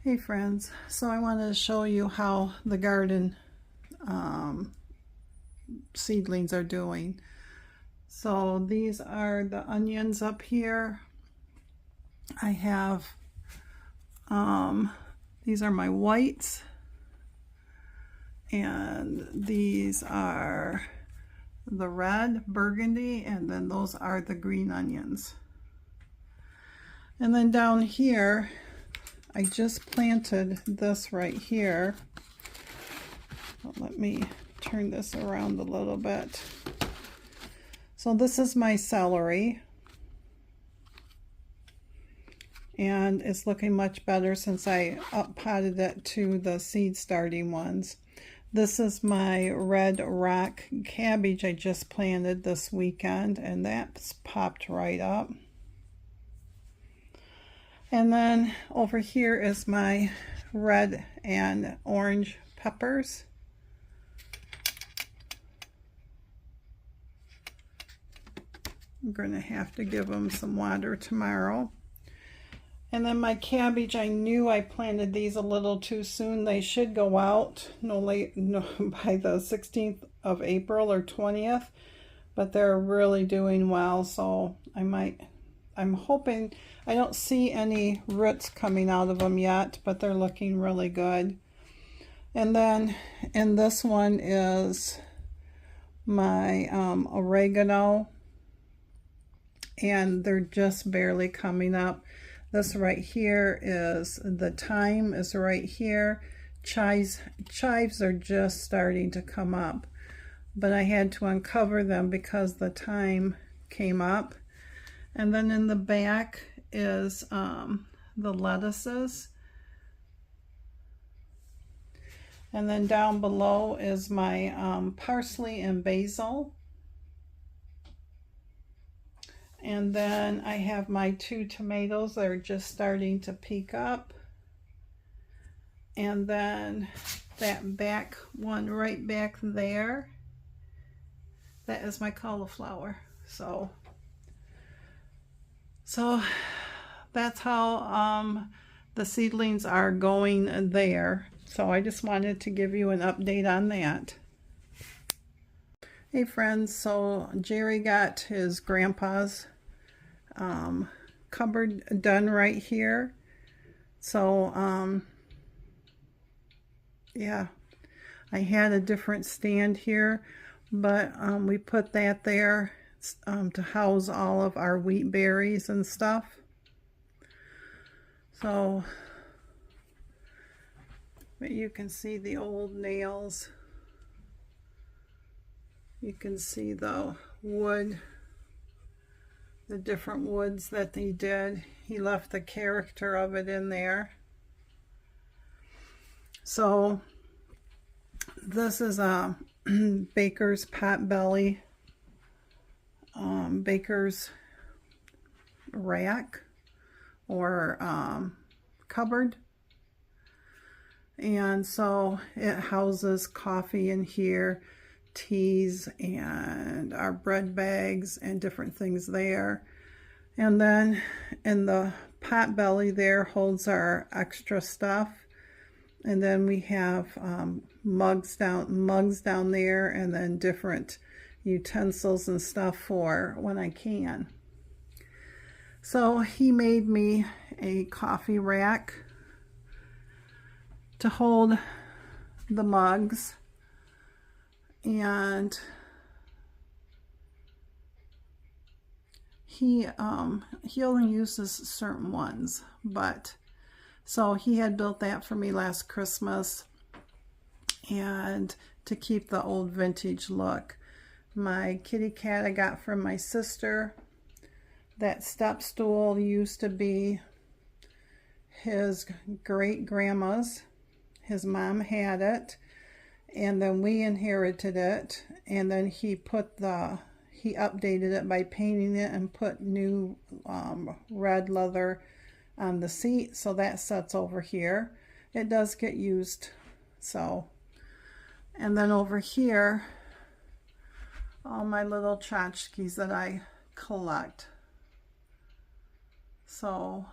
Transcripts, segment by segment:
Hey friends, so I wanted to show you how the garden seedlings are doing. So these are the onions up here. I have, these are my whites, and these are the red burgundy, and then those are the green onions. And then down here, I just planted this right here. Let me turn this around a little bit. So this is my celery, and it's looking much better since I up potted it to the seed starting ones. This is my red rock cabbage I just planted this weekend, and that's popped right up. And then over here is my red and orange peppers. I'm going to have to give them some water tomorrow. And then my cabbage, I knew I planted these a little too soon. They should go out by the 16th of April or 20th, but they're really doing well. So I'm hoping, I don't see any roots coming out of them yet, but they're looking really good. And then in this one is my oregano, and they're just barely coming up. This right here is the thyme is right here. Chives are just starting to come up, but I had to uncover them because the thyme came up. And then in the back is the lettuces. And then down below is my parsley and basil. And then I have my 2 tomatoes that are just starting to peek up. And then that back one right back there, that is my cauliflower. So that's how the seedlings are going there. So I just wanted to give you an update on that. Hey friends, so Jerry got his grandpa's cupboard done right here. So yeah, I had a different stand here, but we put that there to house all of our wheat berries and stuff. So but you can see the old nails. You can see the wood, the different woods that he did. He left the character of it in there. So this is a baker's potbelly, baker's rack or cupboard. And so it houses coffee in here, teas, and our bread bags and different things there. And then in the pot belly there holds our extra stuff. And then we have mugs down there, and then different utensils and stuff for when I can. So he made me a coffee rack to hold the mugs, and he only uses certain ones, but so he had built that for me last Christmas, and to keep the old vintage look. My kitty cat I got from my sister. That step stool used to be his great grandma's. His mom had it, and then we inherited it, and then he updated it by painting it and put new red leather on the seat, so that sits over here. It does get used. So, and then over here, all my little tchotchkes that I collect. So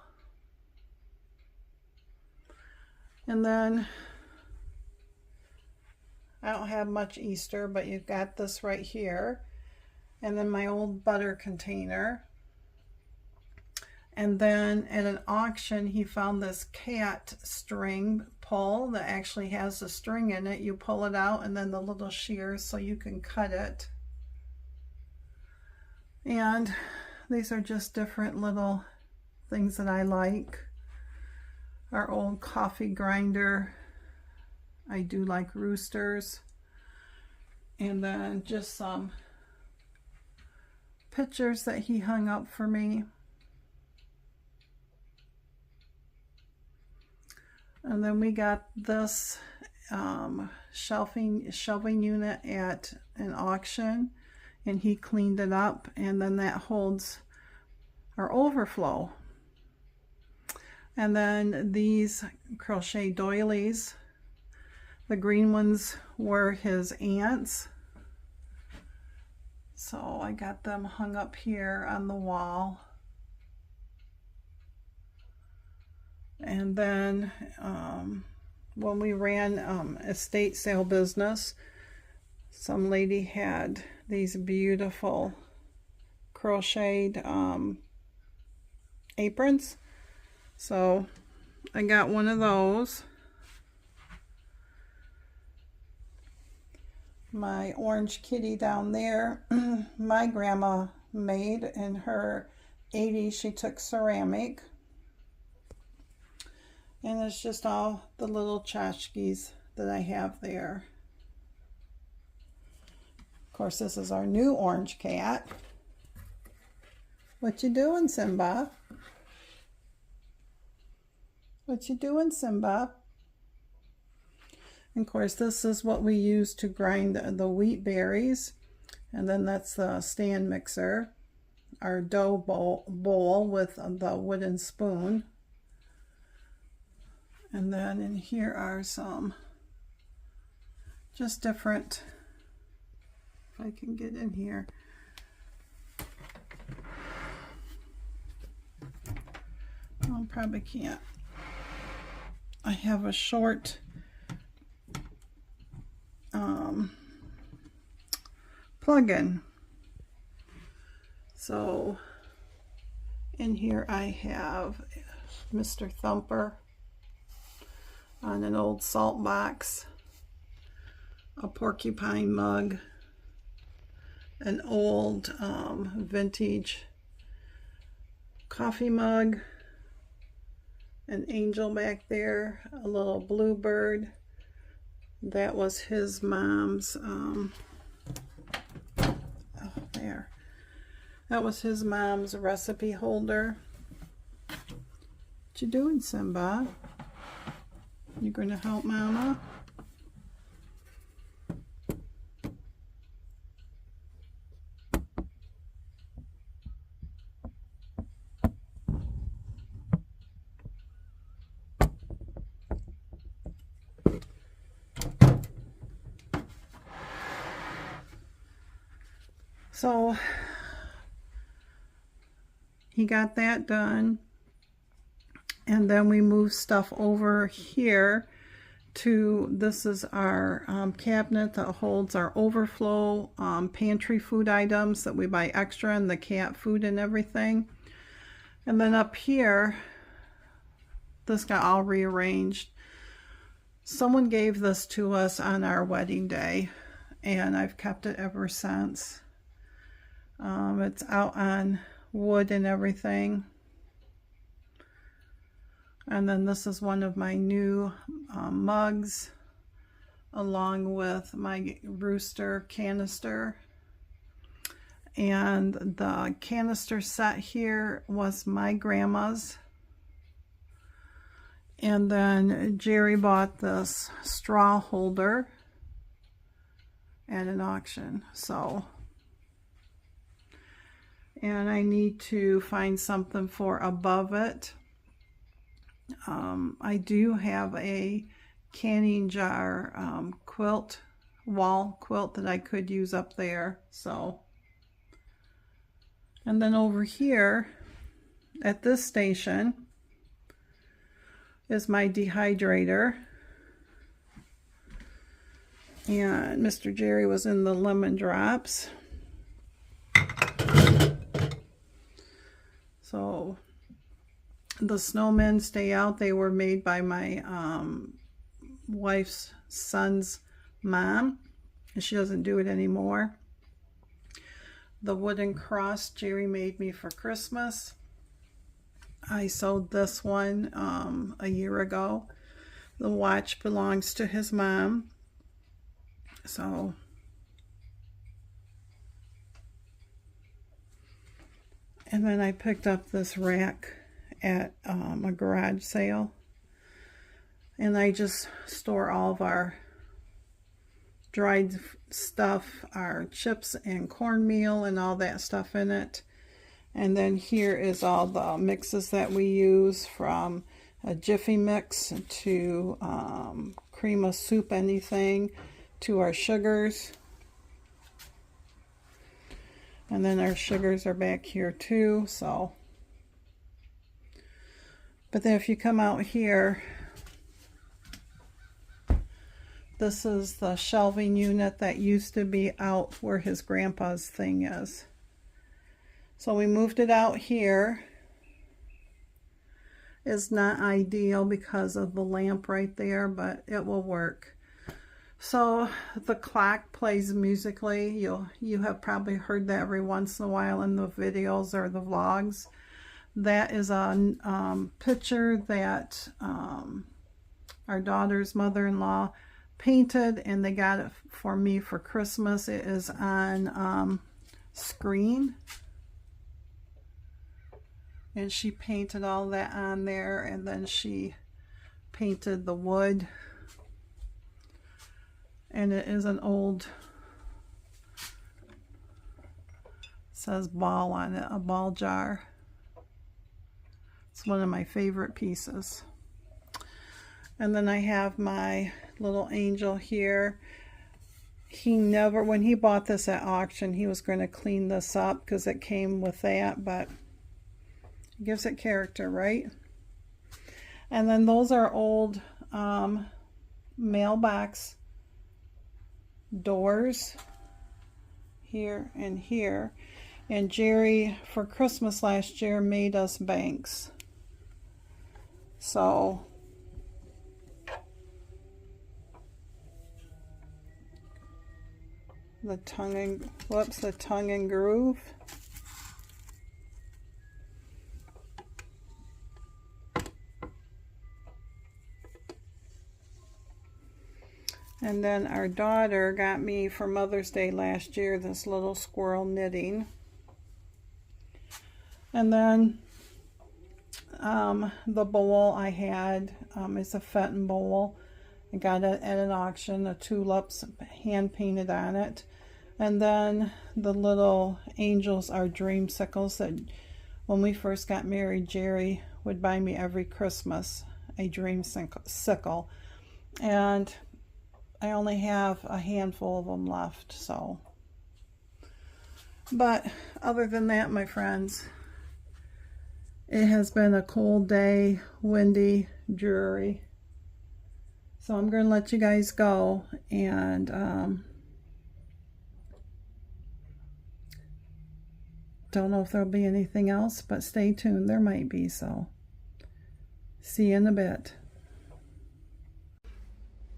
And then I don't have much Easter, but you've got this right here. And then my old butter container. And then at an auction, he found this cat string pull that actually has a string in it. You pull it out and then the little shears so you can cut it. And these are just different little things that I like. Our old coffee grinder. I do like roosters. And then just some pictures that he hung up for me. And then we got this shelving unit at an auction, and he cleaned it up, and then that holds our overflow. And then these crochet doilies, the green ones were his aunt's, so I got them hung up here on the wall. And then when we ran estate sale business, some lady had these beautiful crocheted aprons. So I got one of those. My orange kitty down there, my grandma made in her 80s. She took ceramic. And it's just all the little tchotchkes that I have there. Of course, this is our new orange cat. What you doing, Simba? What you doing, Simba? And of course, this is what we use to grind the wheat berries. And then that's the stand mixer. Our dough bowl with the wooden spoon. And then in here are some just different, if I can get in here. I probably can't. I have a short plug-in. So in here I have Mr. Thumper on an old salt box, a porcupine mug, an old vintage coffee mug, an angel back there, a little bluebird. That was his mom's, that was his mom's recipe holder. What you doing, Simba? You gonna help Mama? So he got that done. And then we move stuff over here to, this is our cabinet that holds our overflow pantry food items that we buy extra, and the cat food and everything. And then up here, this got all rearranged. Someone gave this to us on our wedding day, and I've kept it ever since. It's out on wood and everything. And then this is one of my new mugs, along with my rooster canister. And the canister set here was my grandma's. And then Jerry bought this straw holder at an auction. So, and I need to find something for above it. I do have a canning jar wall quilt that I could use up there. So, and then over here at this station is my dehydrator. And Mr. Jerry was in the lemon drops. So the snowmen stay out. They were made by my wife's son's mom, and she doesn't do it anymore. The wooden cross Jerry made me for Christmas. I sewed this one a year ago. The watch belongs to his mom. So and then I picked up this rack at a garage sale, and I just store all of our dried stuff, our chips and cornmeal and all that stuff in it. And then here is all the mixes that we use, from a Jiffy mix to cream of soup, anything, to our sugars. And then our sugars are back here too. So, but then if you come out here, this is the shelving unit that used to be out where his grandpa's thing is. So we moved it out here. It's not ideal because of the lamp right there, but it will work. So the clock plays musically. You have probably heard that every once in a while in the videos or the vlogs. That is a picture that our daughter's mother-in-law painted, and they got it for me for Christmas. It is on screen, and she painted all that on there, and then she painted the wood. And it is an old, it says ball on it, a ball jar. It's one of my favorite pieces. And then I have my little angel here. He never, when he bought this at auction, he was going to clean this up because it came with that, but it gives it character, right? And then those are old mailbox doors here and here. And Jerry, for Christmas last year, made us banks. So the tongue and groove. And then our daughter got me for Mother's Day last year this little squirrel knitting. And then the bowl I had is a Fenton bowl. I got it at an auction, the tulips hand painted on it. And then the little angels are dreamsicles that when we first got married, Jerry would buy me every Christmas a dreamsicle. And I only have a handful of them left, so. But other than that, my friends, it has been a cold day, windy, dreary. So I'm going to let you guys go, and don't know if there'll be anything else, but stay tuned. There might be, so see you in a bit.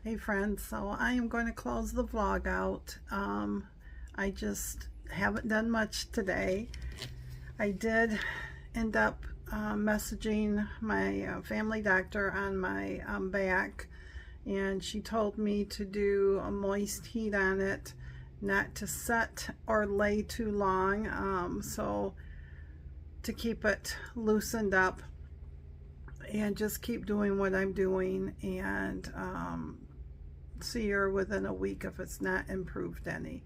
Hey friends, so I am going to close the vlog out. I just haven't done much today. I did end up messaging my family doctor on my back, and she told me to do a moist heat on it, not to set or lay too long, so to keep it loosened up and just keep doing what I'm doing, and see her within a week if it's not improved any.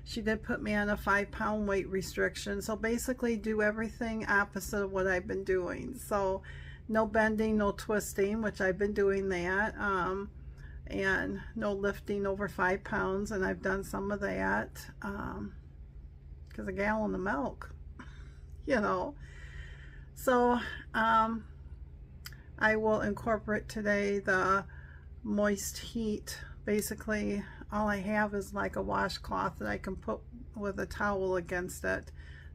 She did put me on a 5-pound weight restriction, so basically do everything opposite of what I've been doing. So no bending, no twisting, which I've been doing that, and no lifting over 5 pounds, and I've done some of that, because a gallon of milk, you know. So I will incorporate today the moist heat. Basically, all I have is like a washcloth that I can put with a towel against it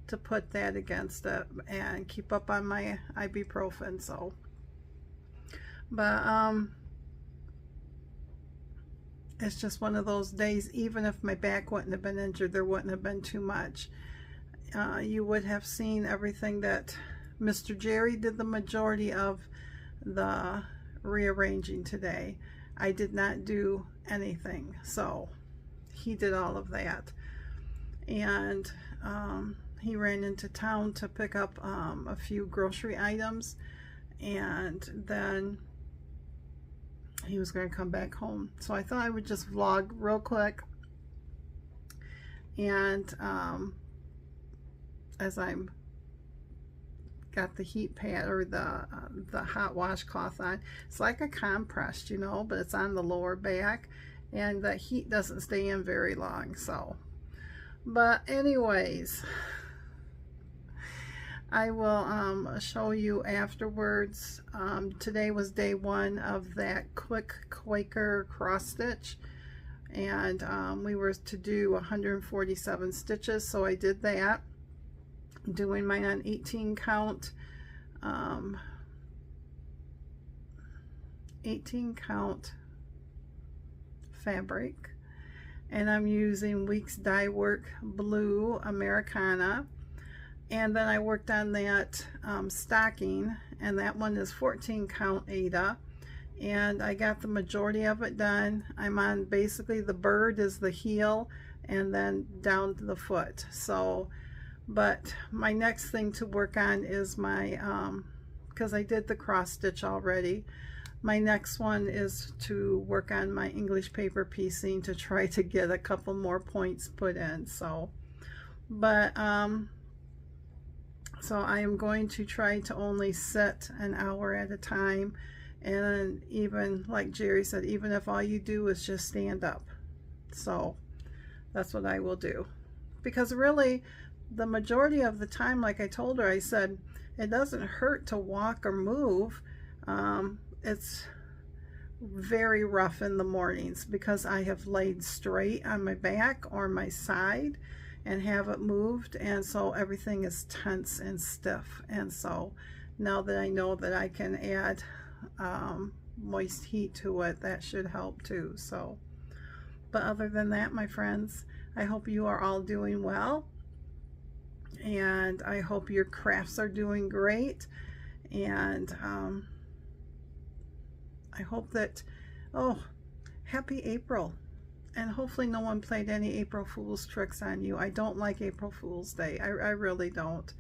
to put that against it and keep up on my ibuprofen. So, but it's just one of those days. Even if my back wouldn't have been injured, there wouldn't have been too much. You would have seen everything that Mr. Jerry did the majority of the rearranging today. I did not do anything, so he did all of that. And he ran into town to pick up a few grocery items, and then he was going to come back home. So I thought I would just vlog real quick, and as I'm got the heat pad or the hot washcloth on, it's like a compressed, you know, but it's on the lower back, and the heat doesn't stay in very long. So, but anyways, I will show you afterwards. Today was day one of that quick Quaker cross stitch, and we were to do 147 stitches, so I did that, doing mine on 18 count 18 count fabric, and I'm using Weeks Dye Work Blue Americana. And then I worked on that stocking, and that one is 14 count Ada, and I got the majority of it done. I'm on basically the bird is the heel and then down to the foot. So, but my next thing to work on is my because I did the cross stitch already. My next one is to work on my English paper piecing to try to get a couple more points put in. So, but so I am going to try to only sit an hour at a time, and even like Jerry said, even if all you do is just stand up. So that's what I will do, because really the majority of the time, like I told her, I said it doesn't hurt to walk or move. It's very rough in the mornings because I have laid straight on my back or my side and have it moved, and so everything is tense and stiff. And so now that I know that I can add moist heat to it, that should help too. So, but other than that, my friends, I hope you are all doing well, and I hope your crafts are doing great, and I hope that, oh, happy April. And hopefully no one played any April Fool's tricks on you. I don't like April Fool's Day. I really don't.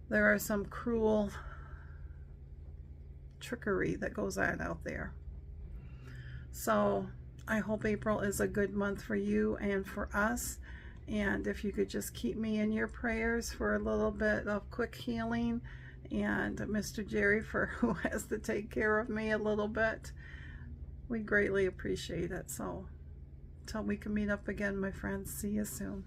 There are some cruel trickery that goes on out there. So I hope April is a good month for you and for us. And if you could just keep me in your prayers for a little bit of quick healing, and Mr. Jerry for who has to take care of me a little bit, we greatly appreciate it. So, till we can meet up again, my friends, see you soon.